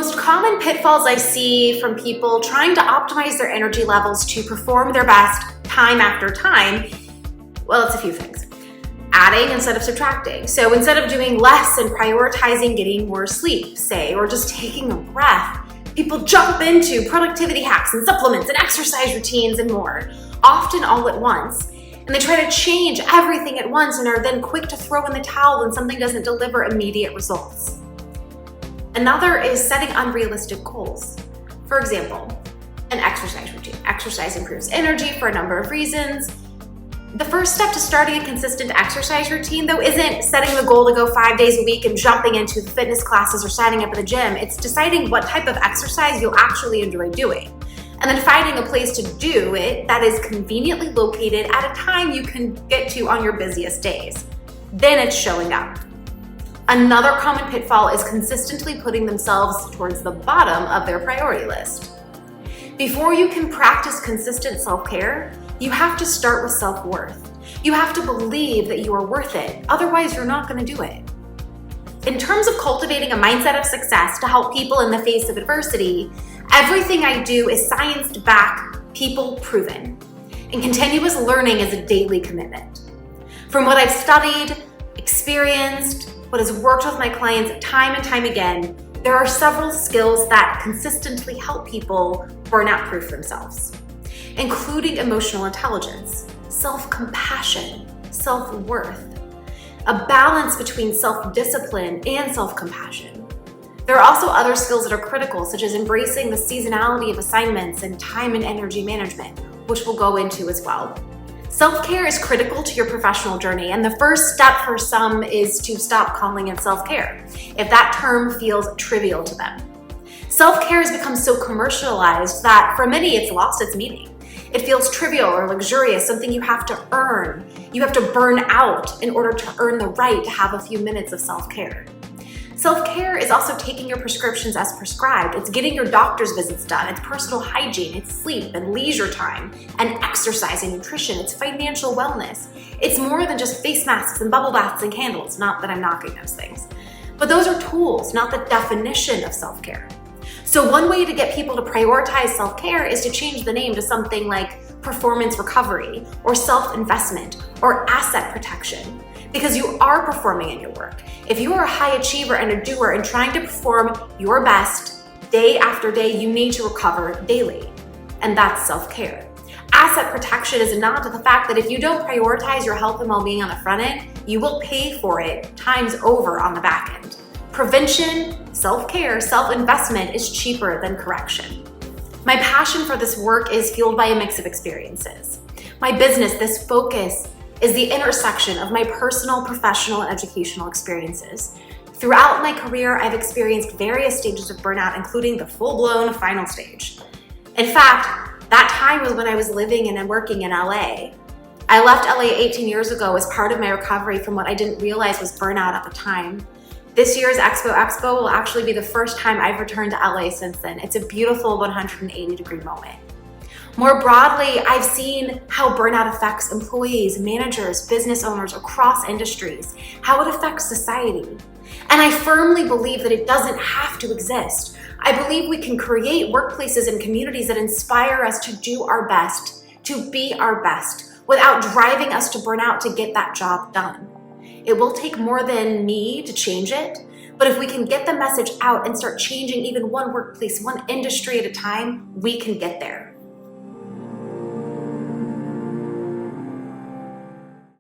most common pitfalls I see from people trying to optimize their energy levels to perform their best time after time, well, it's a few things. Adding instead of subtracting. So instead of doing less and prioritizing getting more sleep, say, or just taking a breath, people jump into productivity hacks and supplements and exercise routines and more, often all at once. And they try to change everything at once and are then quick to throw in the towel when something doesn't deliver immediate results. Another is setting unrealistic goals. For example, an exercise routine. Exercise improves energy for a number of reasons. The first step to starting a consistent exercise routine, though, isn't setting the goal to go 5 days a week and jumping into the fitness classes or signing up at the gym. It's deciding what type of exercise you'll actually enjoy doing, and then finding a place to do it that is conveniently located at a time you can get to on your busiest days. Then it's showing up. Another common pitfall is consistently putting themselves towards the bottom of their priority list. Before you can practice consistent self-care, you have to start with self-worth. You have to believe that you are worth it, otherwise you're not going to do it. In terms of cultivating a mindset of success to help people in the face of adversity, everything I do is science-backed, people-proven, and continuous learning is a daily commitment. From what I've studied, experienced, what has worked with my clients time and time again, there are several skills that consistently help people burnout-proof themselves, including emotional intelligence, self-compassion, self-worth, a balance between self-discipline and self-compassion. There are also other skills that are critical, such as embracing the seasonality of assignments and time and energy management, which we'll go into as well. Self-care is critical to your professional journey, and the first step for some is to stop calling it self-care, if that term feels trivial to them. Self-care has become so commercialized that for many it's lost its meaning. It feels trivial or luxurious, something you have to earn. You have to burn out in order to earn the right to have a few minutes of self-care. Self-care is also taking your prescriptions as prescribed. It's getting your doctor's visits done. It's personal hygiene. It's sleep and leisure time and exercise and nutrition. It's financial wellness. It's more than just face masks and bubble baths and candles. Not that I'm knocking those things. But those are tools, not the definition of self-care. So one way to get people to prioritize self-care is to change the name to something like performance recovery or self-investment or asset protection, because you are performing in your work. If you are a high achiever and a doer and trying to perform your best day after day, you need to recover daily, and that's self-care. Asset protection is a nod to the fact that if you don't prioritize your health and well-being on the front end, you will pay for it times over on the back end. Prevention, self-care, self-investment is cheaper than correction. My passion for this work is fueled by a mix of experiences. My business, this focus, is the intersection of my personal, professional, and educational experiences. Throughout my career, I've experienced various stages of burnout, including the full-blown final stage. In fact, that time was when I was living and working in LA. I left LA 18 years ago as part of my recovery from what I didn't realize was burnout at the time. This year's Expo will actually be the first time I've returned to LA since then. It's a beautiful 180-degree moment. More broadly, I've seen how burnout affects employees, managers, business owners across industries, how it affects society. And I firmly believe that it doesn't have to exist. I believe we can create workplaces and communities that inspire us to do our best, to be our best, without driving us to burnout to get that job done. It will take more than me to change it, but if we can get the message out and start changing even one workplace, one industry at a time, we can get there.